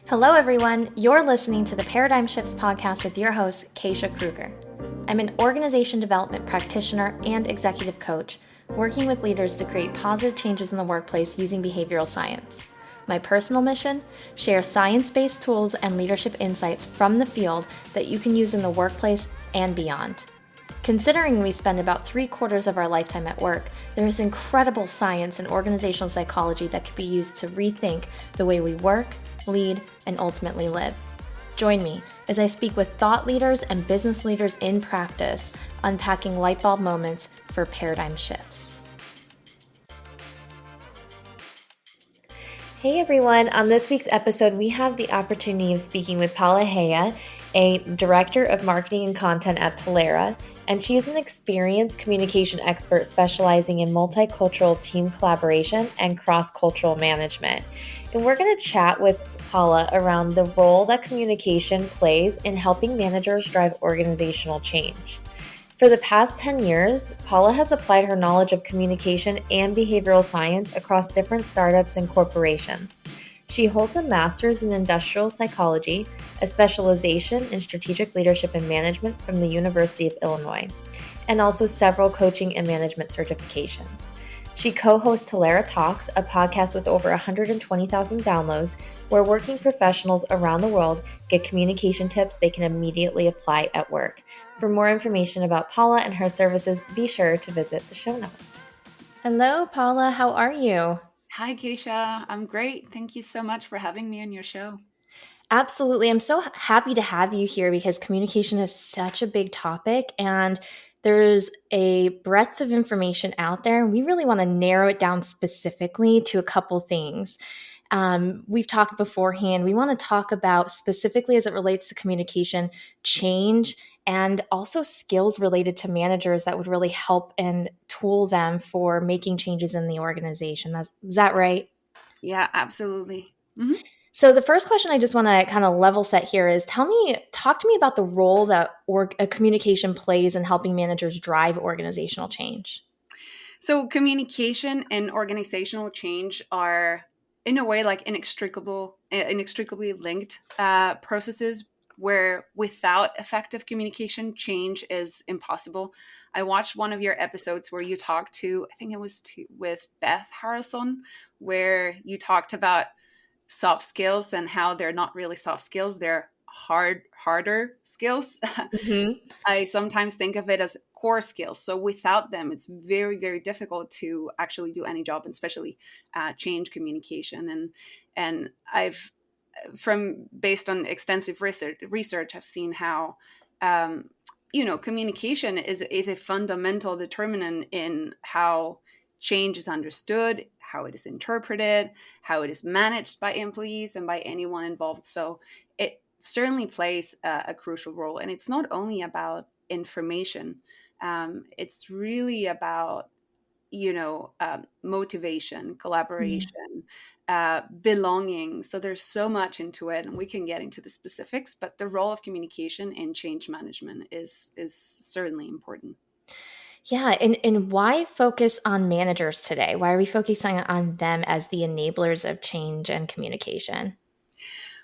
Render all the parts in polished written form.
Hello, everyone. You're listening to the Paradigm Shifts podcast with your host, Keisha Kruger. I'm an organization development practitioner and executive coach, working with leaders to create positive changes in the workplace using behavioral science. My personal mission? Share science-based tools and leadership insights from the field that you can use in the workplace and beyond. Considering we spend about 3/4 of our lifetime at work, there is incredible science and organizational psychology that can be used to rethink the way we work, lead, and ultimately live. Join me as I speak with thought leaders and business leaders in practice, unpacking lightbulb moments for paradigm shifts. Hey everyone, on this week's episode, we have the opportunity of speaking with Paola Pascual, a director of marketing and content at Talera, and she is an experienced communication expert specializing in multicultural team collaboration and cross-cultural management. And we're going to chat with Paola around the role that communication plays in helping managers drive organizational change. For the past 10 years, Paola has applied her knowledge of communication and behavioral science across different startups and corporations. She holds a master's in industrial psychology, a specialization in strategic leadership and management from the University of Illinois, and also several coaching and management certifications. She co-hosts Talera Talks, a podcast with over 120,000 downloads, where working professionals around the world get communication tips they can immediately apply at work. For more information about Paola and her services, be sure to visit the show notes. Hello, Paola. How are you? Hi, Keisha. I'm great. Thank you so much for having me on your show. Absolutely. I'm so happy to have you here because communication is such a big topic and there's a breadth of information out there. And we really want to narrow it down specifically to a couple things. We've talked beforehand. We want to talk about specifically as it relates to communication, change, and also skills related to managers that would really help and tool them for making changes in the organization. Is that right? Yeah, absolutely. Mm-hmm. So the first question I just want to kind of level set here is talk to me about the role that a communication plays in helping managers drive organizational change. So, communication and organizational change are, in a way, like inextricably linked processes where without effective communication, change is impossible. I watched one of your episodes where you talked to, I think it was with Beth Harrison, where you talked about soft skills and how they're not really soft skills, they're harder skills. Mm-hmm. I sometimes think of it as core skills. So without them, it's very, very difficult to actually do any job, and especially change communication. And I've from based on extensive research, I've seen how communication is a fundamental determinant in how change is understood, how it is interpreted, how it is managed by employees and by anyone involved. So it certainly plays a crucial role. And it's not only about information, it's really about motivation, collaboration, belonging. So there's so much into it, and we can get into the specifics. But the role of communication in change management is certainly important. Yeah, and why focus on managers today? Why are we focusing on them as the enablers of change and communication?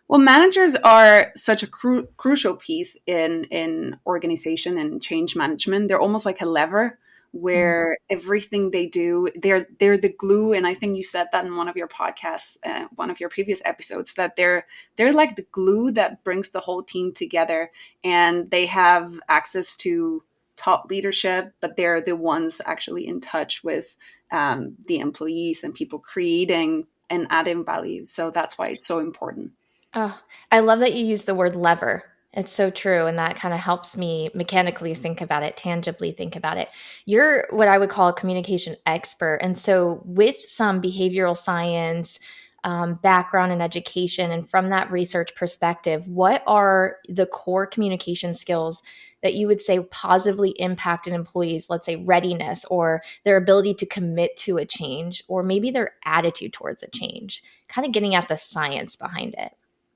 Well, managers are such a crucial piece in organization and change management. They're almost like a lever where everything they do, they're the glue. And I think you said that in one of your podcasts, one of your previous episodes, that they're like the glue that brings the whole team together. And they have access to top leadership, but they're the ones actually in touch with the employees and people creating and adding value. So that's why it's so important. Oh, I love that you use the word lever. It's so true. And that kind of helps me mechanically think about it, tangibly think about it. You're what I would call a communication expert. And so, with some behavioral science background and education, and from that research perspective, what are the core communication skills that you would say positively impact an employee's, let's say, readiness or their ability to commit to a change, or maybe their attitude towards a change? Kind of getting at the science behind it.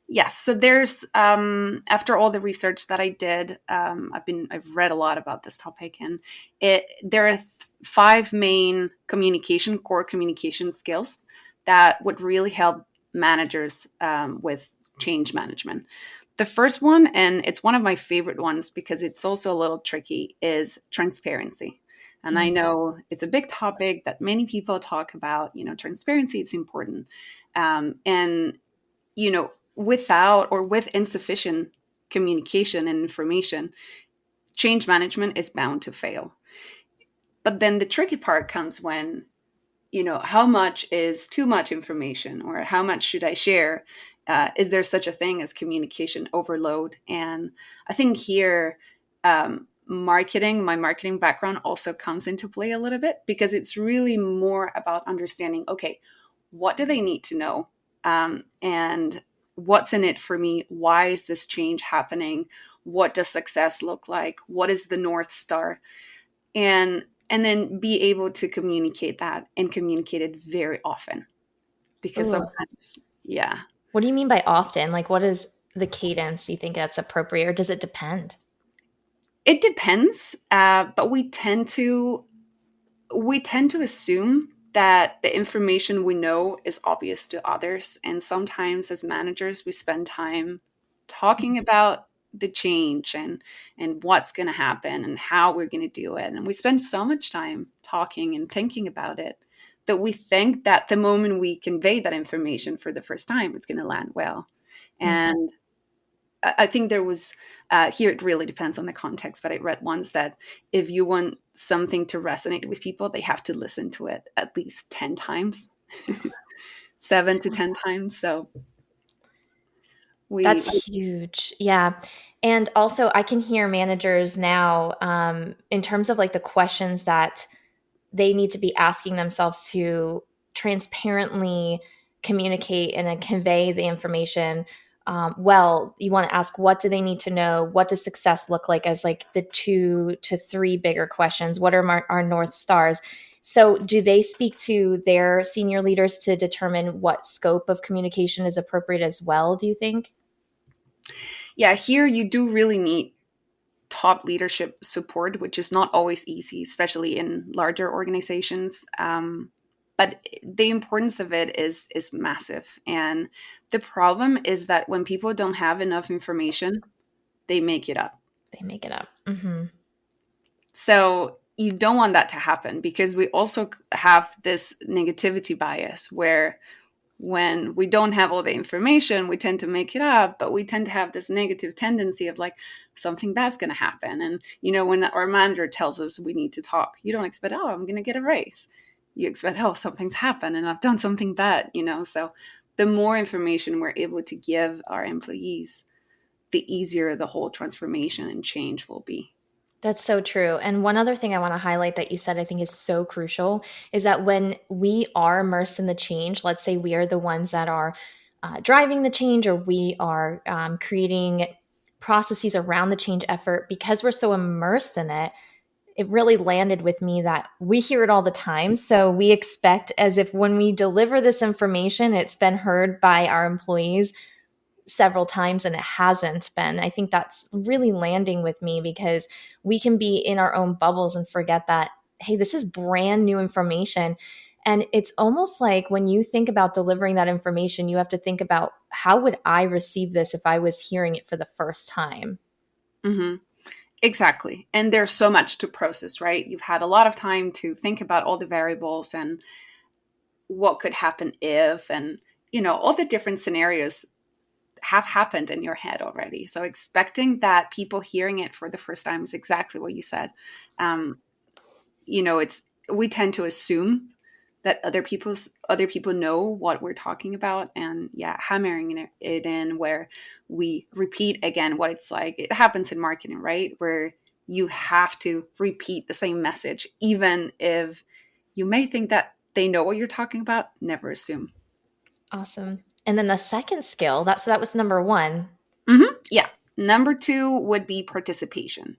Yes. So there's after all the research that I did, I've read a lot about this topic, and there are five main core communication skills that would really help managers with change management. The first one, and it's one of my favorite ones because it's also a little tricky, is transparency. And I Mm. know it's a big topic that many people talk about. Transparency, it's important. And, without or with insufficient communication and information, change management is bound to fail. But then the tricky part comes when, how much is too much information, or how much should I share? Is there such a thing as communication overload? And I think here, my marketing background also comes into play a little bit, because it's really more about understanding, okay, what do they need to know? And what's in it for me? Why is this change happening? What does success look like? What is the North Star? And then be able to communicate that, and communicate it very often, because Ooh. sometimes, yeah, What do you mean by often? Like, what is the cadence you think that's appropriate, or does it depend? it depends. But we tend to assume that the information we know is obvious to others. And sometimes as managers, we spend time talking about the change, and what's going to happen, and how we're going to do it. And we spend so much time talking and thinking about it, that we think that the moment we convey that information for the first time, it's going to land well. Mm. And I think there was, here it really depends on the context, but I read once that if you want something to resonate with people, they have to listen to it at least 10 times, 7 to 10 times. So we, That's huge. Yeah. And also, I can hear managers now, in terms of like the questions that they need to be asking themselves to transparently communicate and then convey the information. Well, you want to ask, what do they need to know? What does success look like, as like the 2 to 3 bigger questions? What are our North Stars? So, do they speak to their senior leaders to determine what scope of communication is appropriate as well, do you think? yeah, here you do really need top leadership support, which is not always easy, especially in larger organizations. But the importance of it is massive. And the problem is that when people don't have enough information, they make it up. They make it up. Hmm. So you don't want that to happen, because we also have this negativity bias where, when we don't have all the information, we tend to make it up, but we tend to have this negative tendency of like, something bad's going to happen. And, when our manager tells us we need to talk, you don't expect, oh, I'm going to get a raise. You expect, oh, something's happened and I've done something bad. So the more information we're able to give our employees, the easier the whole transformation and change will be. That's so true. And one other thing I want to highlight that you said I think is so crucial is that when we are immersed in the change, let's say we are the ones that are driving the change, or we are creating processes around the change effort, because we're so immersed in it, it really landed with me that we hear it all the time. So we expect, as if when we deliver this information, it's been heard by our employees several times, and it hasn't been. I think that's really landing with me, because we can be in our own bubbles and forget that, hey, this is brand new information. And it's almost like when you think about delivering that information, you have to think about, how would I receive this if I was hearing it for the first time? Hmm. Exactly. And there's so much to process, right? You've had a lot of time to think about all the variables and what could happen if, and, all the different scenarios have happened in your head already. So expecting that people hearing it for the first time is exactly what you said. Um, it's, we tend to assume that other people know what we're talking about, and yeah, hammering it in, where we repeat again what it's like. It happens in marketing, right? Where you have to repeat the same message, even if you may think that they know what you're talking about. Never assume. Awesome. And then the second skill, that was number one. Yeah. Number two would be participation.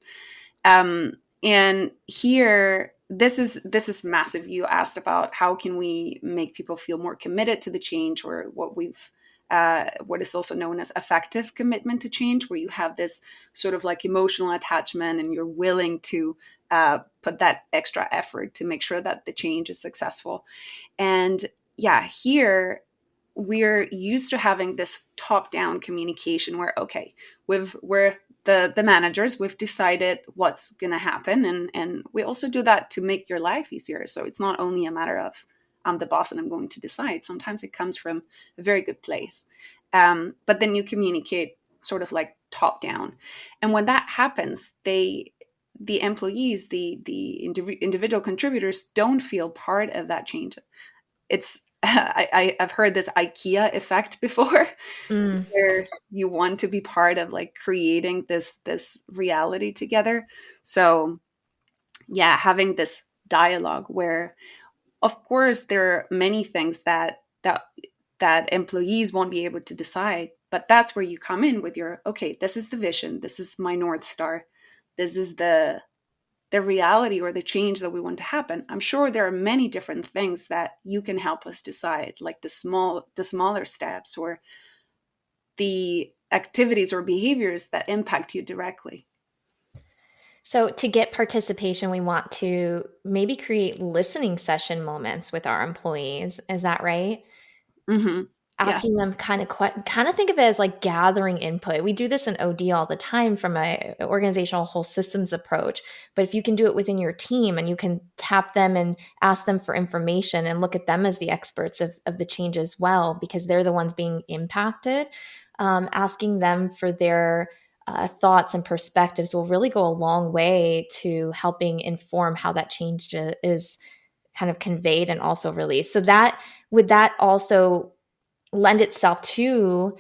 And here, this is massive. You asked about how can we make people feel more committed to the change, or what is also known as effective commitment to change, where you have this sort of like emotional attachment, and you're willing to put that extra effort to make sure that the change is successful. And yeah, here we're used to having this top-down communication where, okay, we're the managers, we've decided what's going to happen, and we also do that to make your life easier. So it's not only a matter of I'm the boss and I'm going to decide. Sometimes it comes from a very good place, but then you communicate sort of like top down, and when that happens, the employees, individual contributors don't feel part of that change. It's I've heard this IKEA effect before, Mm. where you want to be part of like creating this reality together. So yeah, having this dialogue where, of course, there are many things that employees won't be able to decide, but that's where you come in with your, okay, this is the vision, this is my North Star, this is the reality or the change that we want to happen. I'm sure there are many different things that you can help us decide, like the smaller steps or the activities or behaviors that impact you directly. So, to get participation, we want to maybe create listening session moments with our employees. Is that right? Mm-hmm. Yeah. Asking them kind of think of it as like gathering input. We do this in OD all the time from a organizational whole systems approach. But if you can do it within your team and you can tap them and ask them for information and look at them as the experts of the change as well, because they're the ones being impacted, asking them for their thoughts and perspectives will really go a long way to helping inform how that change is kind of conveyed and also released. So that would that also lend itself to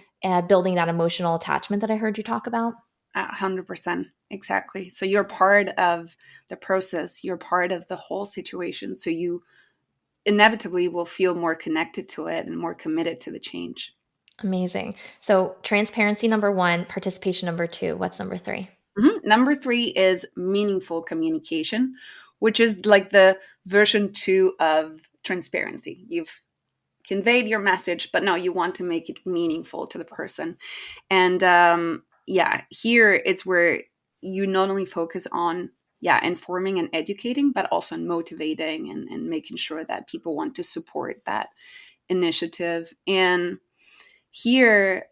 building that emotional attachment that I heard you talk about? 100%. Exactly. So you're part of the process, you're part of the whole situation. So you inevitably will feel more connected to it and more committed to the change. Amazing. So transparency number one, participation number two. What's number three? Number three is meaningful communication, which is like the version two of transparency. You've conveyed your message, but now you want to make it meaningful to the person. And yeah, here it's where you not only focus on, yeah, informing and educating, but also on motivating and making sure that people want to support that initiative. And here,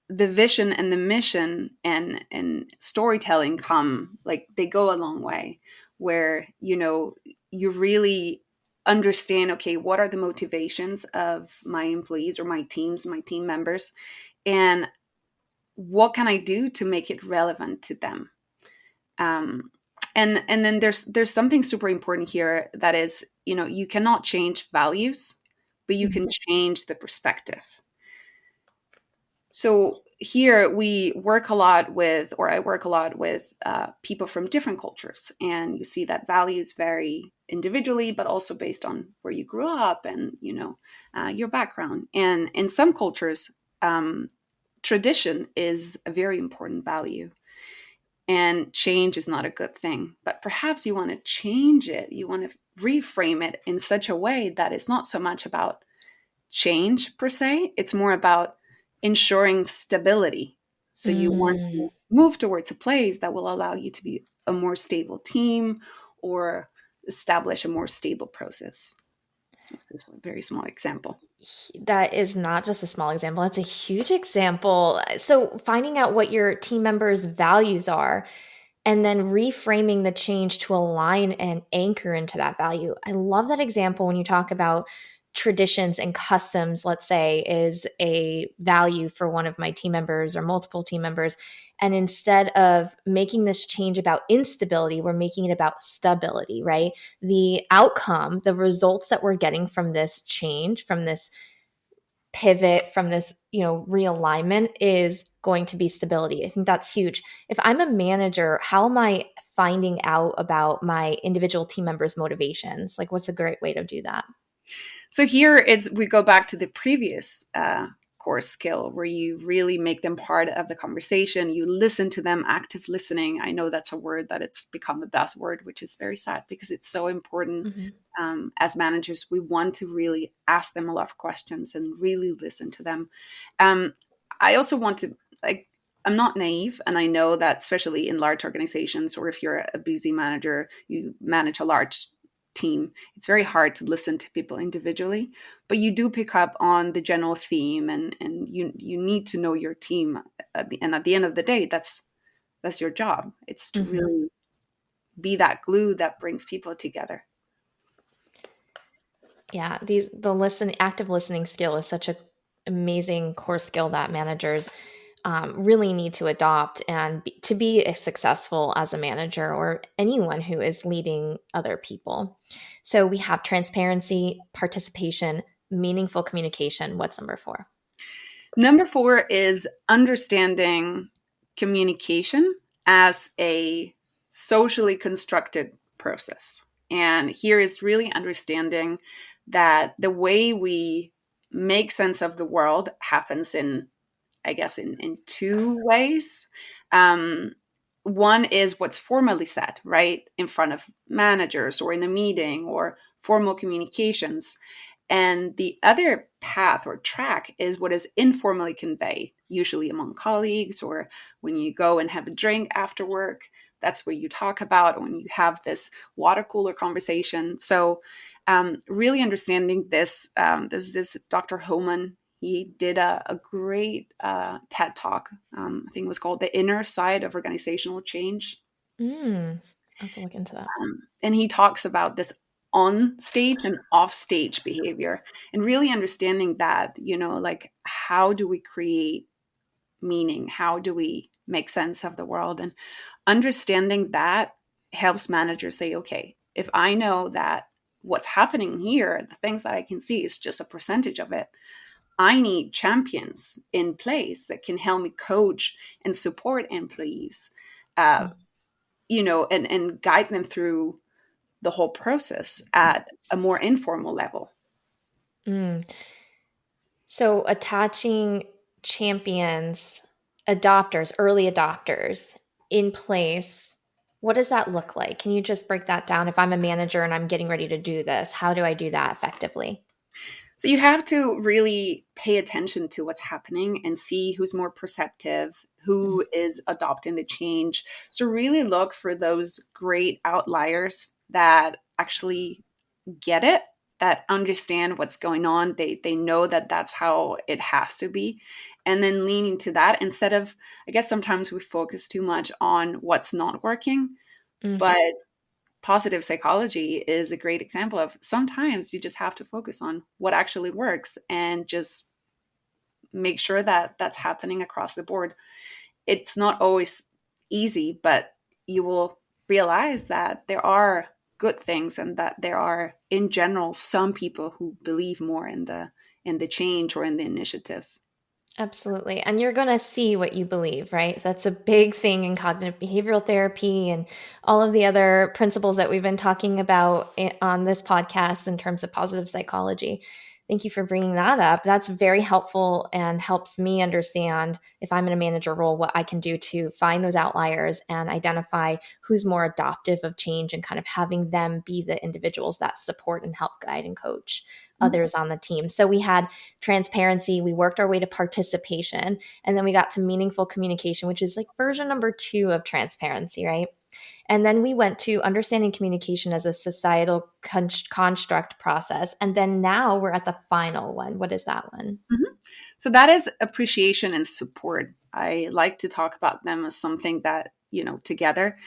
the vision and the mission and storytelling come, like, they go a long way, where you really understand, okay, what are the motivations of my employees or my team members, and what can I do to make it relevant to them. um, and then there's something super important here, that is, you cannot change values, but you can change the perspective. So here we work a lot with, or I work a lot with, people from different cultures, and you see that values vary individually, but also based on where you grew up and your background. And in some cultures, tradition is a very important value, and change is not a good thing. But perhaps you want to change it. You want to reframe it in such a way that it's not so much about change per se. It's more about ensuring stability. So you want Mm. to move towards a place that will allow you to be a more stable team or establish a more stable process. That's just a very small example. That is not just a small example, that's a huge example. So, finding out what your team members' values are and then reframing the change to align and anchor into that value. I love that example when you talk about traditions and customs, let's say, is a value for one of my team members or multiple team members. And instead of making this change about instability, we're making it about stability, right? The outcome, the results that we're getting from this change, from this pivot, from this realignment, is going to be stability. I think that's huge. If I'm a manager, how am I finding out about my individual team members' motivations? Like, what's a great way to do that? So here we go back to the previous core skill, where you really make them part of the conversation. You listen to them, active listening. I know that's a word that it's become a buzzword, which is very sad because it's so important. Mm-hmm. As managers, we want to really ask them a lot of questions and really listen to them. Um, I also want to, like, I'm not naive, and I know that especially in large organizations, or if you're a busy manager, you manage a large team. It's very hard to listen to people individually, but you do pick up on the general theme, and you need to know your team. And at the end of the day, that's your job. It's to Mhm. really be that glue that brings people together. Yeah, the active listening skill is such a amazing core skill that managers really need to adopt and to be successful as a manager or anyone who is leading other people. So we have transparency, participation, meaningful communication. What's number four? Number four is understanding communication as a socially constructed process. And here is really understanding that the way we make sense of the world happens in, I guess, in two ways. Um, One is what's formally said, right, in front of managers or in a meeting or formal communications. And the other path or track is what is informally conveyed, usually among colleagues or when you go and have a drink after work. That's what you talk about when you have this water cooler conversation. So, really understanding this, there's this Dr. Homan. He did a great TED talk. I think it was called "The Inner Side of Organizational Change," Mm, I'll have to look into that. and he talks about this on stage and off stage behavior, and really understanding that, like, how do we create meaning, how do we make sense of the world, and understanding that helps managers say, okay, if I know that what's happening here, the things that I can see, is just a percentage of it, I need champions in place that can help me coach and support employees, uh, Mm, and guide them through the whole process at a more informal level. mm. So attaching champions, adopters, early adopters in place, what does that look like? Can you just break that down? If I'm a manager and I'm getting ready to do this, how do I do that effectively? So you have to really pay attention to what's happening and see who's more perceptive, Mm, who is adopting the change. So really look for those great outliers that actually get it, that understand what's going on. They know that that's how it has to be. And then leaning to that instead of, I guess sometimes we focus too much on what's not working, mm, but positive psychology is a great example of sometimes you just have to focus on what actually works and just make sure that that's happening across the board. It's not always easy, but you will realize that there are good things and that there are in general some people who believe more in the change or in the initiative. absolutely. And you're going to see what you believe, right? That's a big thing in cognitive behavioral therapy and all of the other principles that we've been talking about on this podcast in terms of positive psychology. Thank you for bringing that up. That's very helpful and helps me understand if I'm in a manager role, what I can do to find those outliers and identify who's more adoptive of change and kind of having them be the individuals that support and help guide and coach others on the team. So we had transparency, we worked our way to participation, and then we got to meaningful communication, which is like version number two of transparency, right? And then we went to understanding communication as a societal construct process. And then now we're at the final one. What is that one? Mhm. So that is appreciation and support. I like to talk about them as something that, together.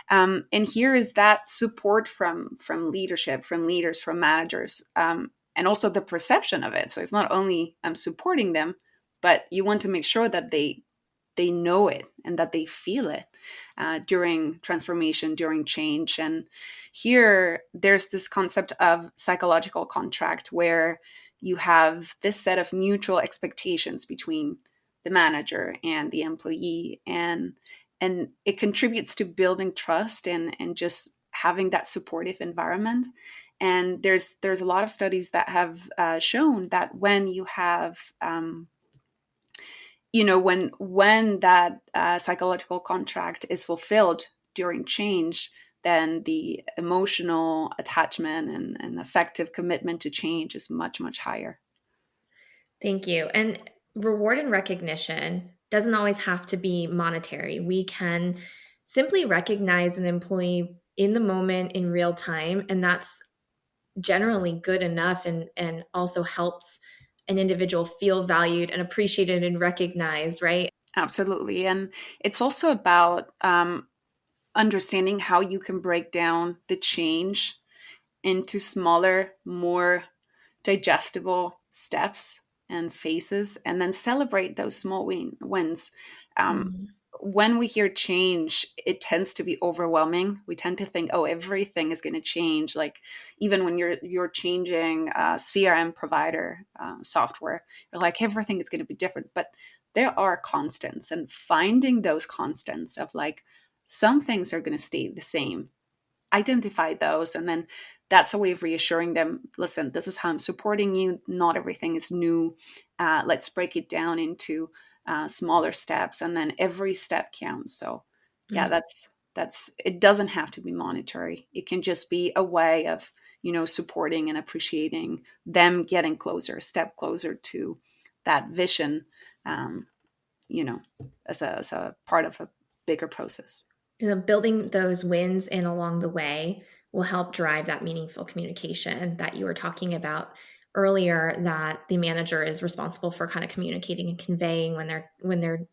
And here is that support from leadership, from leaders, from managers, and also the perception of it. So it's not only supporting them, but you want to make sure that they know it and that they feel it during transformation, during change. And here, there's this concept of psychological contract where you have this set of mutual expectations between the manager and the employee, and it contributes to building trust and just having that supportive environment. And there's a lot of studies that have shown that when you have when that psychological contract is fulfilled during change, then the emotional attachment and effective commitment to change is much, much higher. Thank you. And reward and recognition doesn't always have to be monetary. We can simply recognize an employee in the moment in real time, and that's generally good enough, and also helps an individual feel valued and appreciated and recognized, right? Absolutely. And it's also about understanding how you can break down the change into smaller, more digestible steps and phases, and then celebrate those small wins. Um, Mm. when we hear change, it tends to be overwhelming. We tend to think, oh, everything is going to change. Like even when you're changing CRM provider software, you're like everything is going to be different. But there are constants, and finding those constants of like some things are going to stay the same, identify those, and then that's a way of reassuring them, listen, this is how I'm supporting you, not everything is new. Let's break it down into smaller steps, and then every step counts. So yeah, Mm. that's it doesn't have to be monetary. It can just be a way of, supporting and appreciating them getting closer, step closer to that vision, um, you know as a part of a bigger process. Building those wins in along the way will help drive that meaningful communication that you were talking about earlier, that the manager is responsible for kind of communicating and conveying when they're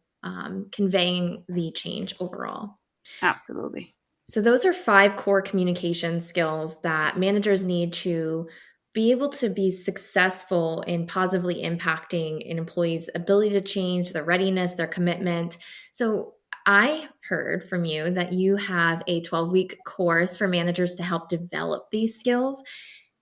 conveying the change overall. Absolutely. So, those are five core communication skills that managers need to be able to be successful in positively impacting an employee's ability to change, their readiness, their commitment. So, I heard from you that you have a 12-week course for managers to help develop these skills.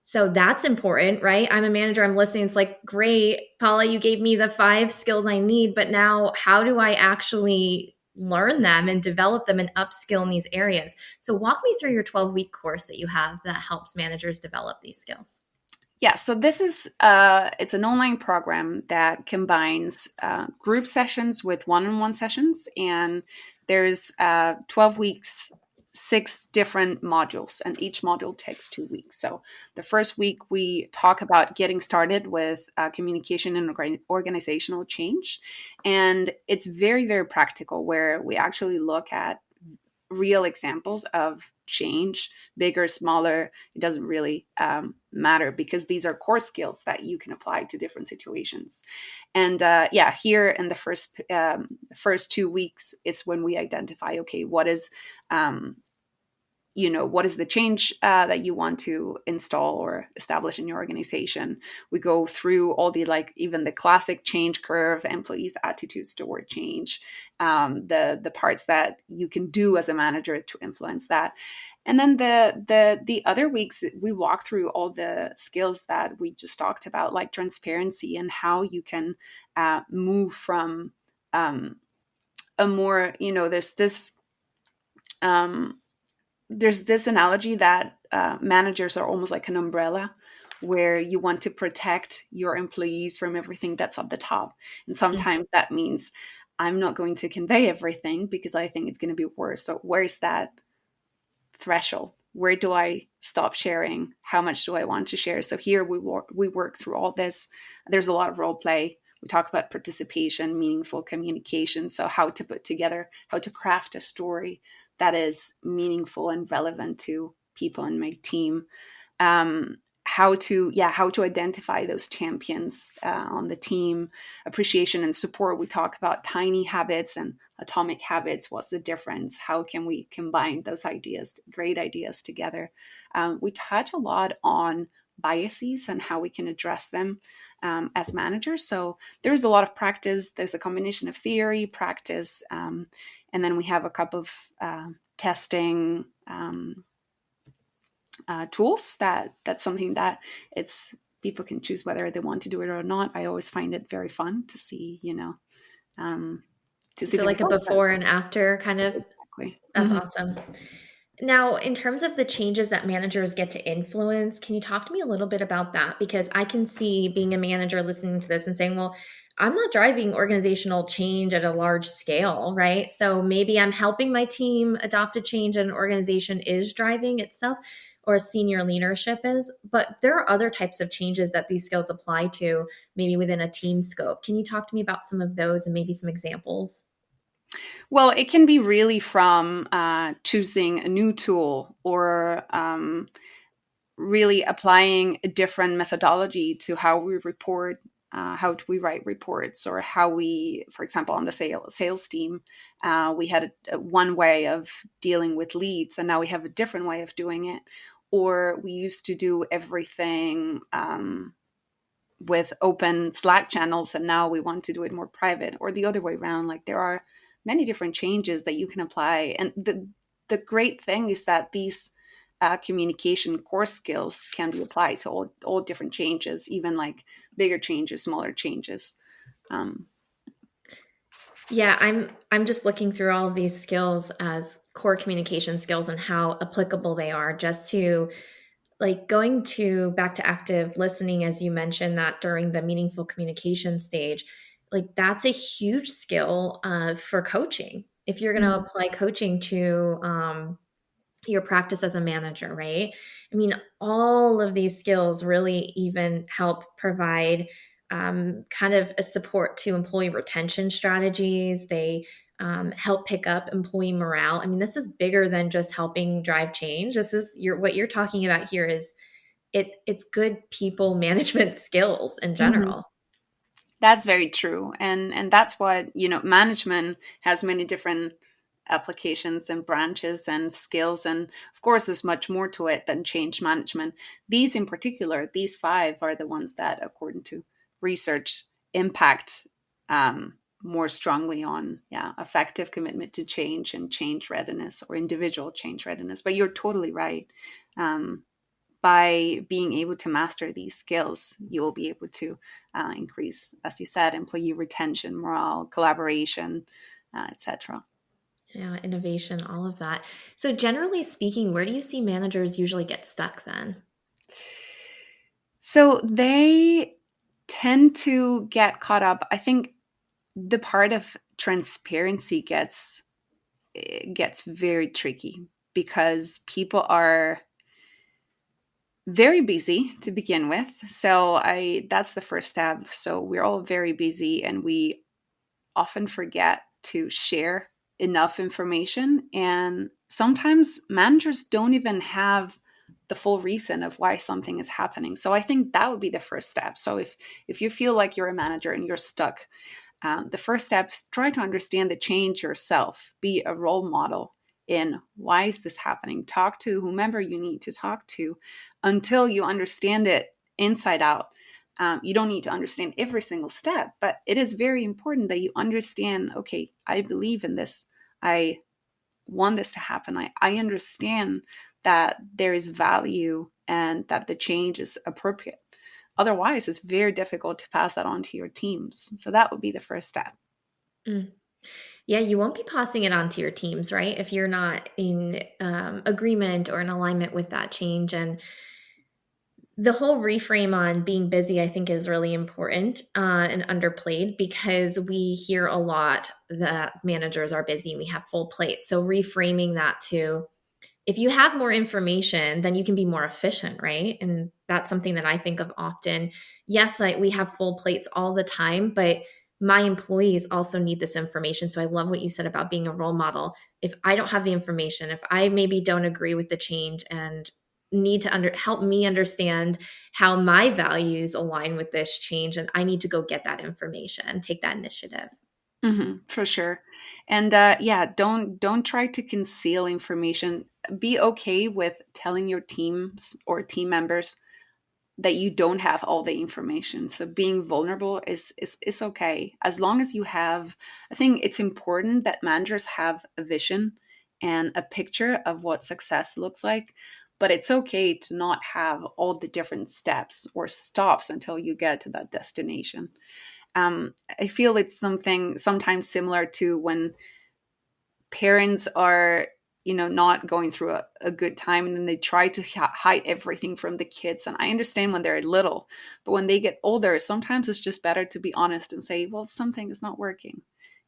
So that's important, right? I'm a manager, I'm listening. It's like, great, Paula, you gave me the five skills I need, but now how do I actually learn them and develop them and upskill in these areas? So walk me through your 12-week course that you have that helps managers develop these skills. Yeah, so this is it's an online program that combines group sessions with one-on-one sessions, and there's 12 weeks, six different modules, and each module takes 2 weeks. So the first week we talk about getting started with communication and organizational change, and it's very, very practical, where we actually look at real examples of change, bigger, smaller. It doesn't really matter, because these are core skills that you can apply to different situations. And yeah, here in the first 2 weeks, it's when we identify, okay, um, what is the change that you want to install or establish in your organization. We go through all the, like, even the classic change curve, employees attitudes toward change, the parts that you can do as a manager to influence that. And then the other weeks we walk through all the skills that we just talked about, like transparency, and how you can move from a more, um, there's this analogy that managers are almost like an umbrella, where you want to protect your employees from everything that's at the top. And sometimes that means I'm not going to convey everything because I think it's going to be worse. So where's that threshold? Where do I stop sharing? How much do I want to share? So here we work through all this. There's a lot of role play. We talk about participation, meaningful communication. So how to put together, how to craft a story that is meaningful and relevant to people in my team. How to identify those champions on the team, appreciation and support. We talk about tiny habits and atomic habits. What's the difference? How can we combine those ideas, great ideas, together? We touch a lot on biases and how we can address them as managers. So there's a lot of practice. There's a combination of theory, practice, and then we have a couple of testing tools. That's something that it's people can choose whether they want to do it or not. I always find it very fun to see, um, to see So the like a results. before and after kind of. Exactly. That's awesome. Now, in terms of the changes that managers get to influence, can you talk to me a little bit about that? Because I can see being a manager listening to this and saying, well, I'm not driving organizational change at a large scale, right? So maybe I'm helping my team adopt a change that an organization is driving itself, or senior leadership is. But there are other types of changes that these skills apply to, maybe within a team scope. Can you talk to me about some of those and maybe some examples? Well, it can be really from choosing a new tool, or really applying a different methodology to how we report, how do we write reports, or how we, for example, on the sales team, we had one way of dealing with leads, and now we have a different way of doing it. Or we used to do everything with open Slack channels, and now we want to do it more private, or the other way around. Like, there are many different changes that you can apply, and the great thing is that these communication core skills can be applied to all different changes, even like bigger changes, smaller changes. Um, Yeah, I'm just looking through all of these skills as core communication skills and how applicable they are, just to like going to back to active listening, as you mentioned that during the meaningful communication stage. Like, that's a huge skill for coaching. If you're going to mhm, apply coaching to your practice as a manager, right? I mean, all of these skills really even help provide kind of a support to employee retention strategies. They help pick up employee morale. I mean, this is bigger than just helping drive change. This is what you're talking about here is it's good people management skills in mhm. general. That's very true. And that's what, management has many different applications and branches and skills. And of course, there's much more to it than change management. These in particular, these five are the ones that, according to research, impact more strongly on, effective commitment to change and change readiness, or individual change readiness. But you're totally right. Um, by being able to master these skills, you will be able to increase, as you said, employee retention, morale, collaboration, etc. Yeah, innovation, all of that. So generally speaking, where do you see managers usually get stuck then? So they tend to get caught up. I think the part of transparency gets very tricky, because people are very busy to begin with. So I that's the first step. So we're all very busy, and we often forget to share enough information. And sometimes managers don't even have the full reason of why something is happening. So I think that would be the first step. So if you feel like you're a manager and you're stuck, the first step is try to understand the change yourself. Be a role model in why is this happening. Talk to whomever you need to talk to until you understand it inside out. You don't need to understand every single step, but it is very important that you understand, okay, I believe in this. I want this to happen. I understand that there is value and that the change is appropriate. Otherwise, it's very difficult to pass that on to your teams. So that would be the first step. Mm. Yeah, you won't be passing it on to your teams, right? If you're not in agreement or in alignment with that change. And the whole reframe on being busy, I think, is really important and underplayed, because we hear a lot that managers are busy and we have full plates. So reframing that to, if you have more information, then you can be more efficient, right? And that's something that I think of often. Yes, we have full plates all the time, but my employees also need this information. So I love what you said about being a role model. If I don't have the information, if I maybe don't agree with the change and need to help me understand how my values align with this change, and I need to go get that information, take that initiative. For sure. And yeah, don't try to conceal information. Be okay with telling your teams or team members that you don't have all the information. So being vulnerable is okay, as long as you have. I think it's important that managers have a vision and a picture of what success looks like, but it's okay to not have all the different steps or stops until you get to that destination. I feel it's something sometimes similar to when parents are, not going through a good time, and then they try to hide everything from the kids. And I understand when they're little, but when they get older, sometimes it's just better to be honest and say, well, something is not working,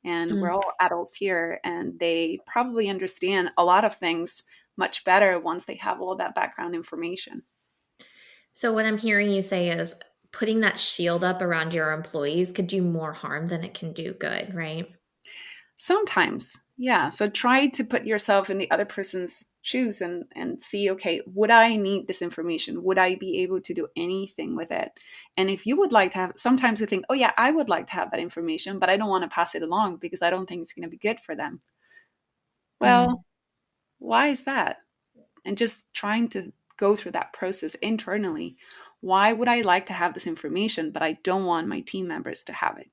and we're Mm. all adults here, and they probably understand a lot of things much better once they have all that background information. So what I'm hearing you say is putting that shield up around your employees could do more harm than it can do good, right? Sometimes, yeah. So try to put yourself in the other person's shoes and see, okay, would I need this information? Would I be able to do anything with it? And if you would like to have, sometimes we think, oh yeah, I would like to have that information, but I don't want to pass it along because I don't think it's going to be good for them. Well, Mm. why is that? And just trying to go through that process internally. Why would I like to have this information, but I don't want my team members to have it?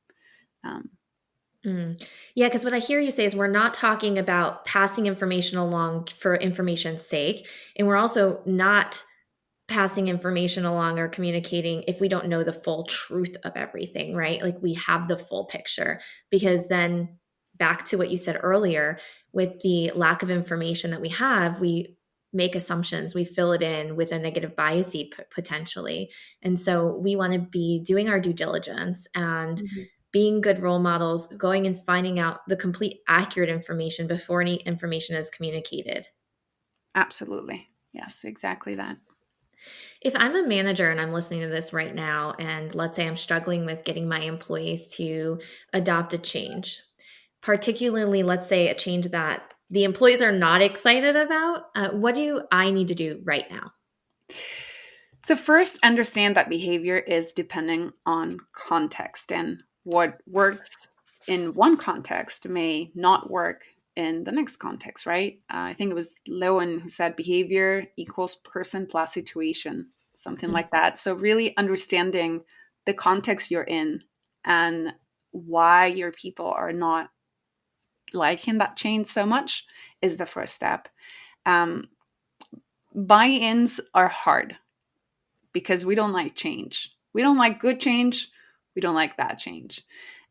Um, Mm. Yeah, because what I hear you say is we're not talking about passing information along for information's sake. And we're also not passing information along or communicating if we don't know the full truth of everything, right? Like we have the full picture. Because then, back to what you said earlier, with the lack of information that we have, we make assumptions, we fill it in with a negative bias potentially. And so we want to be doing our due diligence and Mhm. being good role models, going and finding out the complete accurate information before any information is communicated. Absolutely. Yes, exactly that. If I'm a manager and I'm listening to this right now, and let's say I'm struggling with getting my employees to adopt a change, particularly, let's say a change that the employees are not excited about, what do I need to do right now? So, first, understand that behavior is depending on context, and what works in one context may not work in the next context, right? I think it was Lowen who said behavior equals person plus situation, something Mm. like that. So, really understanding the context you're in and why your people are not liking that change so much is the first step. Um, Buy ins are hard because we don't like change. We don't like good change. We don't like bad change,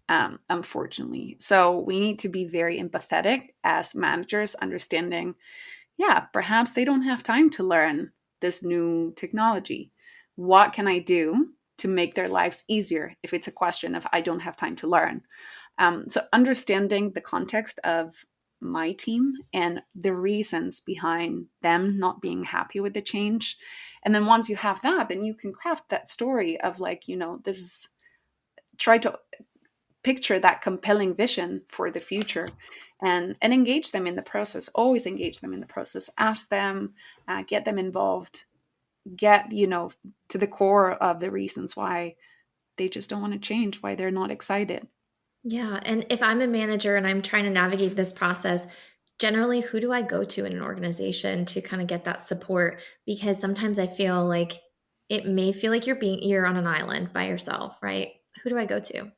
unfortunately. So we need to be very empathetic as managers, understanding, yeah, perhaps they don't have time to learn this new technology. What can I do to make their lives easier if it's a question of I don't have time to learn? So understanding the context of my team and the reasons behind them not being happy with the change. And then once you have that, then you can craft that story of like, this is try to picture that compelling vision for the future and engage them in the process. Always engage them in the process. Ask them, get them involved, get, to the core of the reasons why they just don't want to change, why they're not excited. Yeah. And if I'm a manager and I'm trying to navigate this process, generally, who do I go to in an organization to kind of get that support? Because sometimes I feel like it may feel like you're on an island by yourself, right? Who do I go to?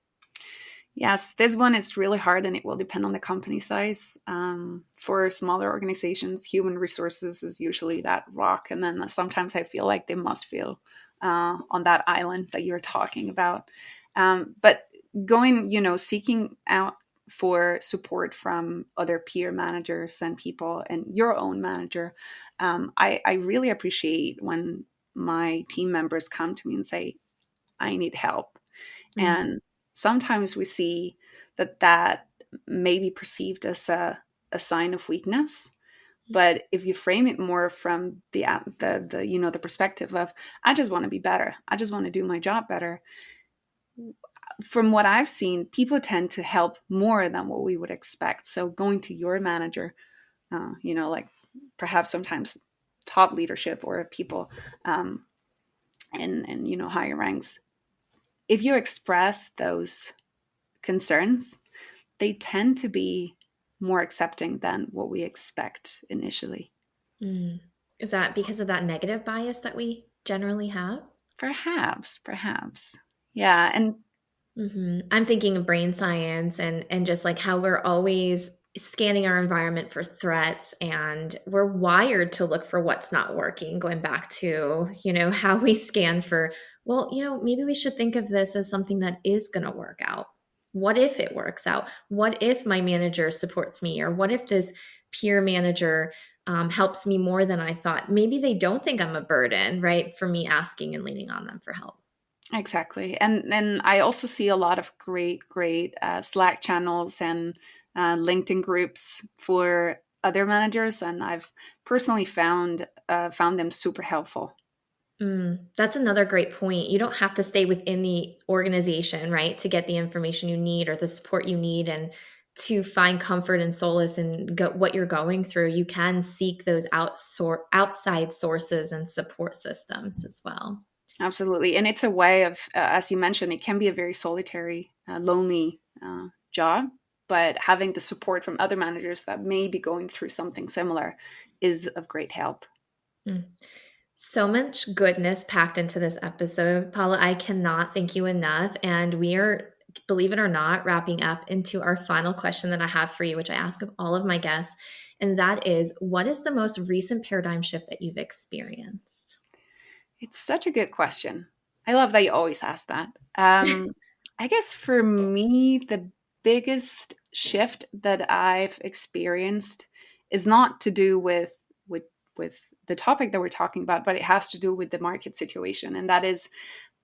Yes, this one is really hard and it will depend on the company size. For smaller organizations, human resources is usually that rock. And then sometimes I feel like they must feel on that island that you're talking about. But going, seeking out for support from other peer managers and people and your own manager. I really appreciate when my team members come to me and say, I need help. Mm. And sometimes we see that may be perceived as a sign of weakness. But if you frame it more from the perspective of I just want to be better, I just want to do my job better. From what I've seen, people tend to help more than what we would expect. So going to your manager, like perhaps sometimes top leadership or people um, in higher ranks, if you express those concerns, they tend to be more accepting than what we expect initially. Mm. Is that because of that negative bias that we generally have? Perhaps, perhaps. Yeah. And I'm thinking of brain science and just like how we're always scanning our environment for threats, and we're wired to look for what's not working, going back to, how we scan for, well, maybe we should think of this as something that is going to work out. What if it works out? What if my manager supports me? Or what if this peer manager helps me more than I thought? Maybe they don't think I'm a burden, right? For me asking and leaning on them for help. exactly. And then I also see a lot of great Slack channels and LinkedIn groups for other managers. And I've personally found them super helpful. That's another great point. You don't have to stay within the organization, right, to get the information you need or the support you need. And to find comfort and solace in what you're going through, you can seek those outside sources and support systems as well. Absolutely. And it's a way of, as you mentioned, it can be a very solitary, lonely job, but having the support from other managers that may be going through something similar is of great help. Mm. So much goodness packed into this episode, Paula. I cannot thank you enough. And we are, believe it or not, wrapping up into our final question that I have for you, which I ask of all of my guests. And that is, what is the most recent paradigm shift that you've experienced? It's such a good question. I love that you always ask that. I guess for me, the biggest shift that I've experienced is not to do with the topic that we're talking about, but it has to do with the market situation, and that is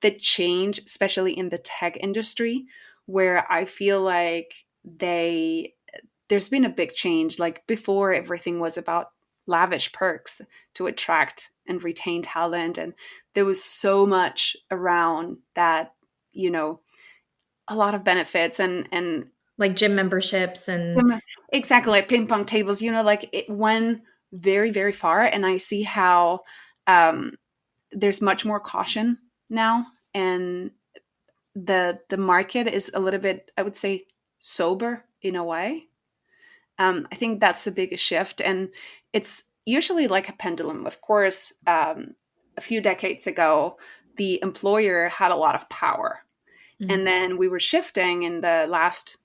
the change, especially in the tech industry, where I feel like there's been a big change. Like before, everything was about lavish perks to attract and retain talent, and there was so much around that, a lot of benefits and Like gym memberships and exactly, like ping pong tables, like it went very, very far. And I see how um, there's much more caution now, and the market is a little bit, I would say, sober in a way. I think that's the biggest shift, and it's usually like a pendulum. Of course, a few decades ago, the employer had a lot of power, and then we were shifting in the last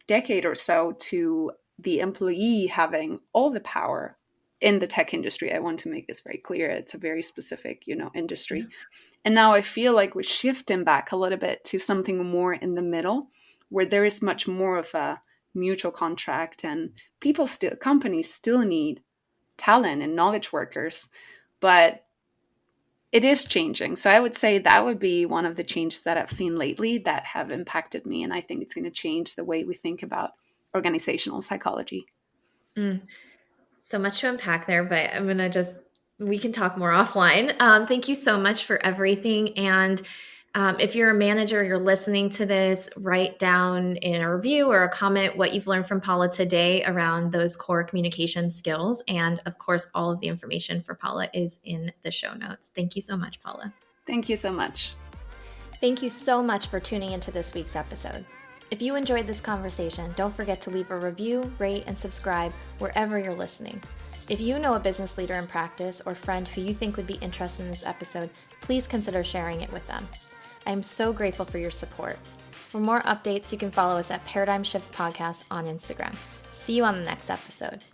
decade or so to the employee having all the power in the tech industry. I want to make this very clear. It's a very specific, industry. yeah. And now I feel like we're shifting back a little bit to something more in the middle, where there is much more of a mutual contract, and companies still need talent and knowledge workers, but it is changing. So I would say that would be one of the changes that I've seen lately that have impacted me. And I think it's going to change the way we think about organizational psychology. Mm. So much to unpack there, but I'm going to we can talk more offline. Thank you so much for everything. And if you're a manager, you're listening to this, write down in a review or a comment what you've learned from Paula today around those core communication skills. And of course, all of the information for Paula is in the show notes. Thank you so much, Paula. Thank you so much. Thank you so much for tuning into this week's episode. If you enjoyed this conversation, don't forget to leave a review, rate, and subscribe wherever you're listening. If you know a business leader in practice or friend who you think would be interested in this episode, please consider sharing it with them. I am so grateful for your support. For more updates, you can follow us at Paradigm Shifts Podcast on Instagram. See you on the next episode.